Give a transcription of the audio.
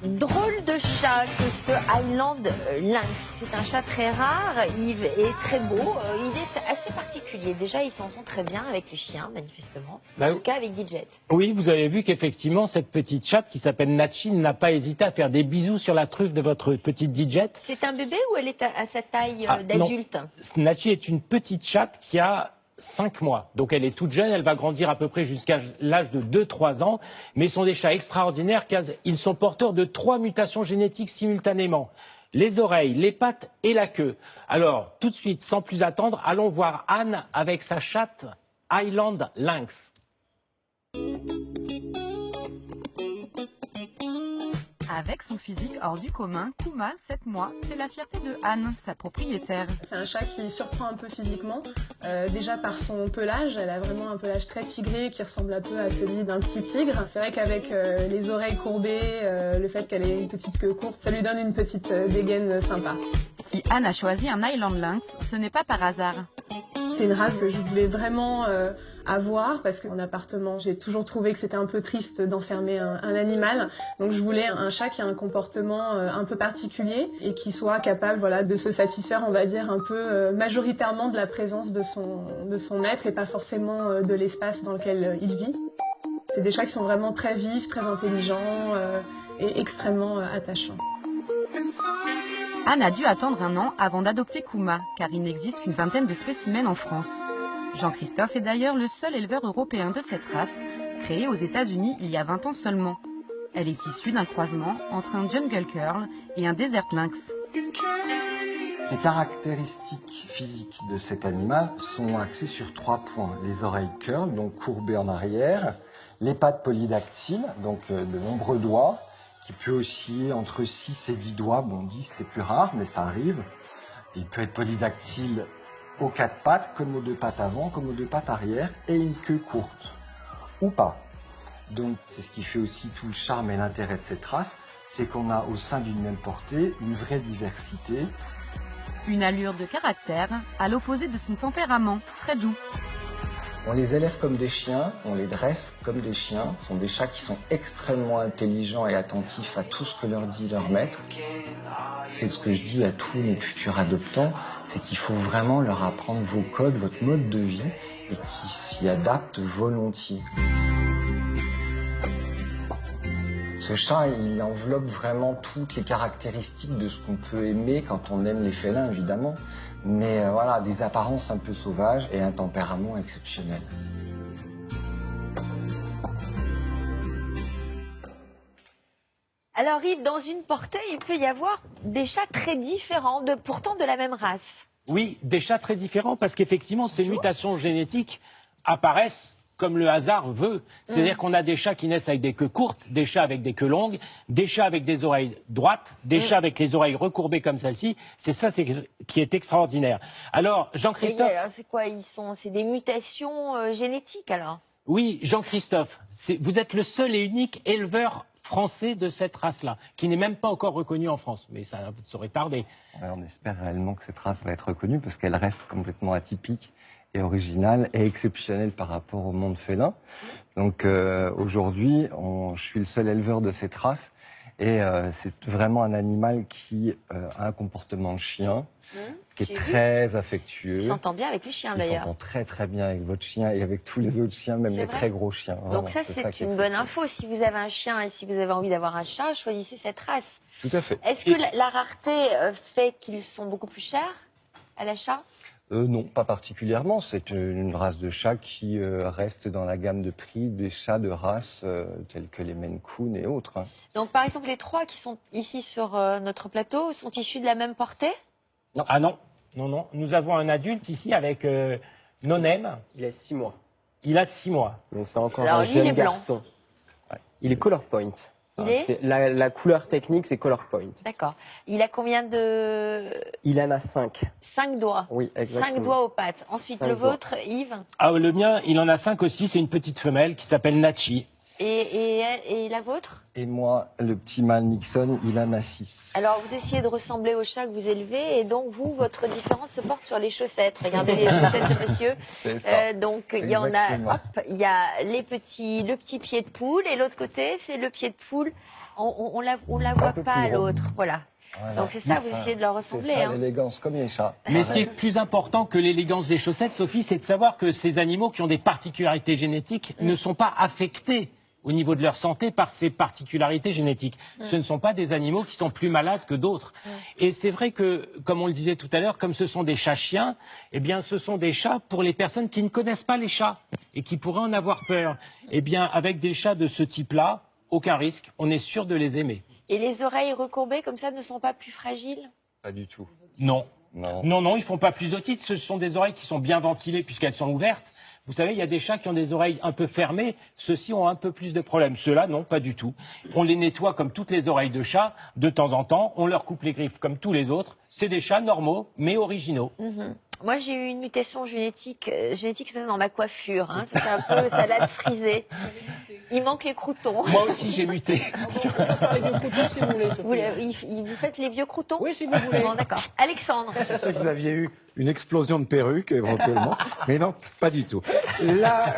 Drôle de chat que ce Highland Lynx. C'est un chat très rare, Yves, et très beau. Il est assez particulier. Déjà, ils s'en font très bien avec les chiens, manifestement. En tout cas, avec Gidget. Oui, vous avez vu qu'effectivement, cette petite chatte qui s'appelle Nachi n'a pas hésité à faire des bisous sur la truffe de votre petite Gidget. C'est un bébé ou elle est à sa taille d'adulte? Nachi est une petite chatte qui a 5 mois. Donc elle est toute jeune, elle va grandir à peu près jusqu'à l'âge de 2-3 ans. Mais ce sont des chats extraordinaires car ils sont porteurs de 3 mutations génétiques simultanément. Les oreilles, les pattes et la queue. Alors, tout de suite, sans plus attendre, allons voir Anne avec sa chatte Highland Lynx. Avec son physique hors du commun, Kuma, 7 mois, fait la fierté de Anne, sa propriétaire. C'est un chat qui surprend un peu physiquement, déjà par son pelage. Elle a vraiment un pelage très tigré qui ressemble un peu à celui d'un petit tigre. C'est vrai qu'avec les oreilles courbées, le fait qu'elle ait une petite queue courte, ça lui donne une petite dégaine sympa. Si Anne a choisi un Highland Lynx, ce n'est pas par hasard. C'est une race que je voulais vraiment avoir parce qu'en appartement, j'ai toujours trouvé que c'était un peu triste d'enfermer un animal. Donc je voulais un chat qui a un comportement un peu particulier et qui soit capable, voilà, de se satisfaire, on va dire, un peu majoritairement de la présence de son maître et pas forcément de l'espace dans lequel il vit. C'est des chats qui sont vraiment très vifs, très intelligents et extrêmement attachants. Anne a dû attendre 1 an avant d'adopter Kuma, car il n'existe qu'une vingtaine de spécimens en France. Jean-Christophe est d'ailleurs le seul éleveur européen de cette race, créée aux États-Unis il y a 20 ans seulement. Elle est issue d'un croisement entre un Jungle Curl et un Desert Lynx. Les caractéristiques physiques de cet animal sont axées sur 3 points. Les oreilles curl, donc courbées en arrière, les pattes polydactyles, donc de nombreux doigts, qui peut osciller entre 6 et 10 doigts. Bon, 10 c'est plus rare, mais ça arrive. Il peut être polydactyle aux 4 pattes, comme aux 2 pattes avant, comme aux 2 pattes arrière, et une queue courte, ou pas. Donc c'est ce qui fait aussi tout le charme et l'intérêt de cette race, c'est qu'on a au sein d'une même portée une vraie diversité. Une allure de caractère, à l'opposé de son tempérament, très doux. On les élève comme des chiens, on les dresse comme des chiens. Ce sont des chats qui sont extrêmement intelligents et attentifs à tout ce que leur dit leur maître. C'est ce que je dis à tous nos futurs adoptants, c'est qu'il faut vraiment leur apprendre vos codes, votre mode de vie, et qu'ils s'y adaptent volontiers. Ce chat, il enveloppe vraiment toutes les caractéristiques de ce qu'on peut aimer quand on aime les félins, évidemment. Mais voilà, des apparences un peu sauvages et un tempérament exceptionnel. Alors Yves, dans une portée, il peut y avoir des chats très différents, pourtant de la même race. Oui, des chats très différents parce qu'effectivement, ces mutations génétiques apparaissent comme le hasard veut. C'est-à-dire qu'on a des chats qui naissent avec des queues courtes, des chats avec des queues longues, des chats avec des oreilles droites, des chats avec les oreilles recourbées comme celle-ci. C'est ça qui est extraordinaire. Alors, Jean-Christophe... C'est quoi? C'est des mutations génétiques alors? Oui, Jean-Christophe, vous êtes le seul et unique éleveur français de cette race-là, qui n'est même pas encore reconnu en France. Mais ça saurait tarder. On espère réellement que cette race va être reconnue parce qu'elle reste complètement atypique et originale et exceptionnelle par rapport au monde félin. Donc aujourd'hui, je suis le seul éleveur de cette race et c'est vraiment un animal qui a un comportement de chien, qui est très affectueux. Il s'entend bien avec les chiens d'ailleurs. Il s'entend très très bien avec votre chien et avec tous les autres chiens, même les très gros chiens. Vraiment. Donc ça c'est une bonne info. Si vous avez un chien et si vous avez envie d'avoir un chat, choisissez cette race. Tout à fait. Est-ce que la rareté fait qu'ils sont beaucoup plus chers à l'achat? Non, pas particulièrement. C'est une race de chat qui reste dans la gamme de prix des chats de race tels que les Maine Coon et autres. Donc par exemple, les 3 qui sont ici sur notre plateau sont issus de la même portée? Non. Ah non, non, non. Nous avons un adulte ici avec Nonem. Il a 6 mois. Il a 6 mois. Donc c'est encore un jeune garçon. Ouais. Il est color point. La couleur technique, c'est color point. D'accord. Il a combien de... Il en a 5. 5 doigts. Oui, exactement. 5 doigts aux pattes. Ensuite, le vôtre, Yves? Ah, le mien, il en a 5 aussi. C'est une petite femelle qui s'appelle Nachi. Et la vôtre? Et moi, le petit mâle Nixon, il en a 6. Alors, vous essayez de ressembler au chat que vous élevez, et donc vous, votre différence se porte sur les chaussettes. Regardez les chaussettes de monsieur. Donc, il y en a, hop, il y a le petit pied de poule, et l'autre côté, c'est le pied de poule on la voit pas l'autre. Voilà. Donc c'est ça, vous essayez de leur ressembler. C'est ça, l'élégance, comme les chats. Mais ce qui est plus important que l'élégance des chaussettes, Sophie, c'est de savoir que ces animaux qui ont des particularités génétiques ne sont pas affectés au niveau de leur santé par ces particularités génétiques. Ce ne sont pas des animaux qui sont plus malades que d'autres. Et c'est vrai que, comme on le disait tout à l'heure, comme ce sont des chats-chiens, eh bien, ce sont des chats pour les personnes qui ne connaissent pas les chats et qui pourraient en avoir peur. Eh bien, avec des chats de ce type-là, aucun risque, on est sûr de les aimer. Et les oreilles recourbées comme ça ne sont pas plus fragiles? Pas du tout. Non. Non. Non, ils font pas plus d'otites. Ce sont des oreilles qui sont bien ventilées puisqu'elles sont ouvertes. Vous savez, il y a des chats qui ont des oreilles un peu fermées. Ceux-ci ont un peu plus de problèmes. Ceux-là, non, pas du tout. On les nettoie comme toutes les oreilles de chat de temps en temps. On leur coupe les griffes comme tous les autres. C'est des chats normaux, mais originaux. Moi, j'ai eu une mutation génétique dans ma coiffure. Hein. C'était un peu salade frisée. Il manque les croutons. Moi aussi, j'ai muté. On peut faire les vieux croutons si vous voulez, Sophie. Vous faites les vieux croutons? Oui, si vous voulez. Bon, d'accord. Alexandre. Je sais que vous aviez eu une explosion de perruques, éventuellement. Mais non, pas du tout. Là,